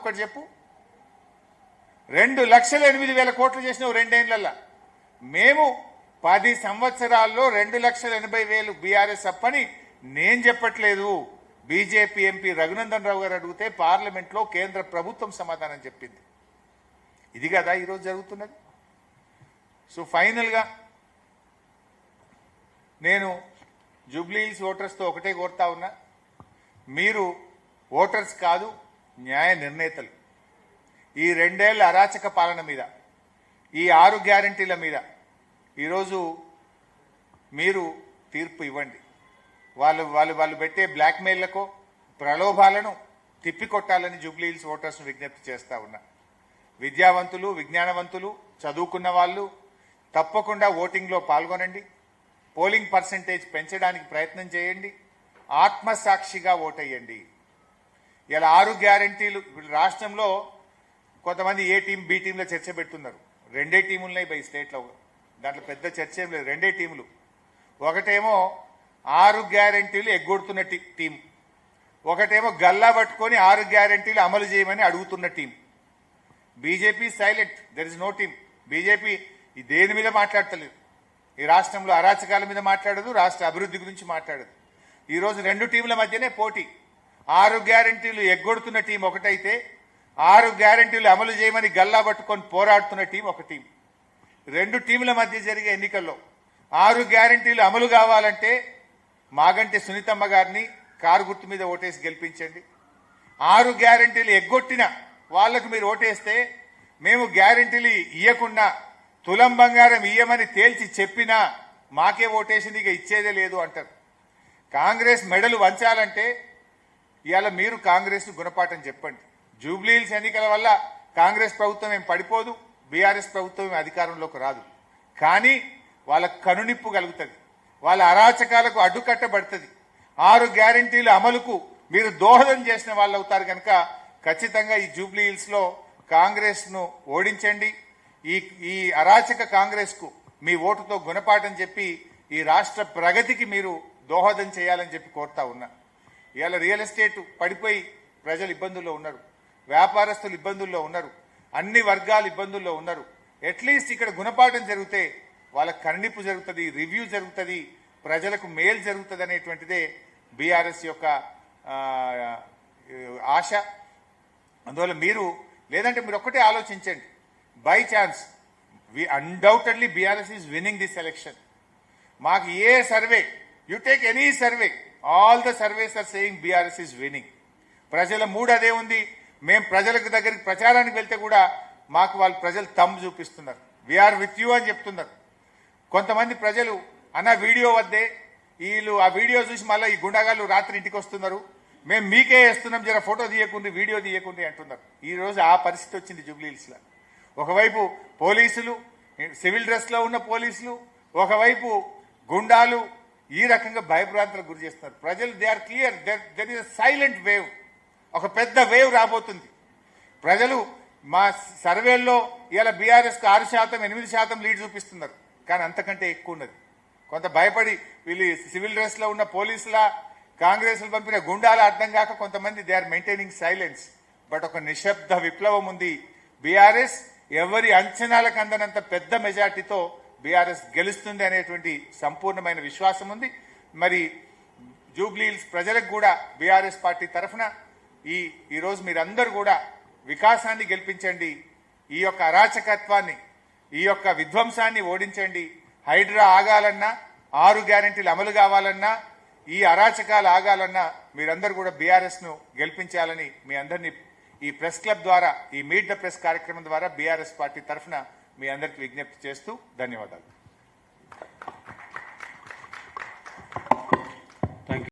ఒక్కటి చెప్పు. 2,08,000 కోట్లు చేసినావు రెండేళ్లలో. మేము 10 సంవత్సరాల్లో 2,80,000 బీఆర్ఎస్ అప్పని నేను చెప్పట్లేదు. బీజేపీ ఎంపీ రఘునందన్ రావు గారు అడిగితే పార్లమెంట్లో కేంద్ర ప్రభుత్వం సమాధానం చెప్పింది. ఇది కదా ఈరోజు జరుగుతున్నది. సో ఫైనల్గా నేను జూబ్లీహిల్స్ ఓటర్స్తో ఒకటే కోరుతా ఉన్నా, మీరు ఓటర్స్ కాదు, న్యాయ నిర్ణేతలు. ఈ 2 ఏళ్ల అరాచక పాలన మీద, ఈ 6 గ్యారంటీల మీద ఈరోజు మీరు తీర్పు ఇవ్వండి. వాళ్ళు పెట్టే బ్లాక్మెయిల్లకు, ప్రలోభాలను తిప్పికొట్టాలని జూబ్లీహిల్స్ ఓటర్స్ను విజ్ఞప్తి చేస్తా ఉన్నా. విద్యావంతులు, విజ్ఞానవంతులు, చదువుకున్న వాళ్ళు తప్పకుండా ఓటింగ్లో పాల్గొనండి. పోలింగ్ పర్సెంటేజ్ పెంచడానికి ప్రయత్నం చేయండి. ఆత్మసాక్షిగా ఓటేయండి. ఇలా 6 గ్యారంటీలు రాష్ట్రంలో కొంతమంది ఏ టీం బి టీంలో చర్చ పెడుతున్నారు. 2 టీములున్నాయి బై స్టేట్లో, దాంట్లో పెద్ద చర్చ ఏం లేదు. 2 టీములు. ఒకటేమో 6 గ్యారంటీలు ఎగ్గొడుతున్న టీం, ఒకటేమో గల్లా పట్టుకొని 6 గ్యారంటీలు అమలు చేయమని అడుగుతున్న team. BJP silent, there is no team. BJP దేని మీద మాట్లాడతలేదు. ఈ రాష్ట్రంలో అరాచకాల మీద మాట్లాడదు, రాష్ట్ర అభివృద్ధి గురించి మాట్లాడదు. ఈరోజు 2 టీంల మధ్యనే పోటీ. 6 గ్యారంటీలు ఎగ్గొడుతున్న టీం ఒకటైతే, 6 గ్యారంటీలు అమలు చేయమని గల్లా పట్టుకొని పోరాడుతున్న టీం ఒక టీం. 2 టీంల మధ్య జరిగే ఎన్నికల్లో 6 గ్యారంటీలు అమలు కావాలంటే మాగంటి సునీతమ్మ గారిని కారు గుర్తు మీద ఓటేసి గెలిపించండి. 6 గ్యారంటీలు ఎగ్గొట్టిన వాళ్లకు మీరు ఓటేస్తే, మేము గ్యారంటీలు ఇయ్యకుండా తులం బంగారం ఇయ్యమని తేల్చి చెప్పినా మాకే ఓటేసింది, ఇక ఇచ్చేదే లేదు అంటారు. కాంగ్రెస్ మెడలు వంచాలంటే ఇవాళ మీరు కాంగ్రెస్ గుణపాఠం చెప్పండి. జూబ్లీహిల్స్ ఎన్నికల వల్ల కాంగ్రెస్ ప్రభుత్వం ఏం పడిపోదు, బీఆర్ఎస్ ప్రభుత్వం అధికారంలోకి రాదు. కానీ వాళ్ళ కనునిప్పు కలుగుతుంది, వాళ్ళ అరాచకాలకు అడ్డుకట్టబడుతుంది. 6 గ్యారంటీల అమలుకు మీరు దోహదం చేసిన వాళ్ళు అవుతారు. కనుక ఖచ్చితంగా ఈ జూబ్లీహిల్స్ లో కాంగ్రెస్ ను ఓడించండి. ఈ అరాచక కాంగ్రెస్ కు మీ ఓటుతో గుణపాఠం చెప్పి ఈ రాష్ట్ర ప్రగతికి మీరు దోహదం చేయాలని చెప్పి కోరుతా ఉన్నా. ఇవాళ రియల్ ఎస్టేట్ పడిపోయి ప్రజలు ఇబ్బందుల్లో ఉన్నారు, వ్యాపారస్తులు ఇబ్బందుల్లో ఉన్నారు, అన్ని వర్గాలు ఇబ్బందుల్లో ఉన్నారు. అట్లీస్ట్ ఇక్కడ గుణపాఠం జరిగితే వాళ్ళకి కన్నిప్పు జరుగుతుంది, రివ్యూ జరుగుతుంది, ప్రజలకు మేలు జరుగుతుంది అనేటువంటిదే బీఆర్ఎస్ యొక్క ఆశ. అందువల్ల మీరు లేదంటే మీరు ఒక్కటే ఆలోచించండి. By chance undoubtedly BRS is winning this election. మాకు ఏ survey, you take any survey, all the surveys are saying BRS is winning. ప్రజల మూడు అదే ఉంది. మేము ప్రజలకు దగ్గరికి ప్రచారానికి వెళ్తే కూడా మాకు వాళ్ళు ప్రజలు తమ్ము చూపిస్తున్నారు, వీఆర్ విత్ యూ అని చెప్తున్నారు. కొంతమంది ప్రజలు అన్న వీడియో వద్దే, వీళ్ళు ఆ వీడియో చూసి మళ్ళీ ఈ గుండాగాళ్ళు రాత్రి ఇంటికి వస్తున్నారు, మేము మీకే వేస్తున్నాం, జర ఫోటో తీయకుండి వీడియో తీయకుండి అంటున్నారు. ఈ రోజు ఆ పరిస్థితి వచ్చింది జూబ్లీహిల్స్ లో. ఒకవైపు పోలీసులు, సివిల్ డ్రెస్ లో ఉన్న పోలీసులు, ఒకవైపు గుండాలు ఈ రకంగా భయభ్రాంతులకు గురి చేస్తున్నారు. ప్రజలు they are clear, there is silent wave, ఒక పెద్ద వేవ్ రాబోతుంది. ప్రజలు మా సర్వేల్లో ఇలా బీఆర్ఎస్ కు 6%, 8% లీడ్ చూపిస్తున్నారు, కానీ అంతకంటే ఎక్కువ ఉన్నది. కొంత భయపడి వీళ్ళు సివిల్ డ్రెస్ లో ఉన్న పోలీసుల, కాంగ్రెస్ పంపిన గుండాల అర్థం కాక కొంతమంది they are maintaining silence. But ఒక నిశ్శబ్ద విప్లవం ఉంది. బీఆర్ఎస్ ఎవరి అంచనాలకు అందనంత పెద్ద మెజార్టీతో బీఆర్ఎస్ గెలుస్తుంది అనేటువంటి సంపూర్ణమైన విశ్వాసం ఉంది. మరి జూబ్లీహిల్స్ ప్రజలకు కూడా బీఆర్ఎస్ పార్టీ తరఫున ఈ రోజు మీరందరూ కూడా వికాసాన్ని గెలిపించండి, ఈ యొక్క అరాచకత్వాన్ని, ఈ యొక్క విధ్వంసాన్ని ఓడించండి. హైడ్రా ఆగాలన్నా, 6 గ్యారెంటీలు అమలు కావాలన్నా, ఈ అరాచకాలు ఆగాలన్నా మీరందరూ కూడా బీఆర్ఎస్ ను గెలిపించాలని మీ అందరినీ ఈ ప్రెస్ క్లబ్ ద్వారా, ఈ మీట్ ద ప్రెస్ కార్యక్రమం ద్వారా బీఆర్ఎస్ పార్టీ తరఫున మీ అందరికీ విజ్ఞప్తి చేస్తూ ధన్యవాదాలు.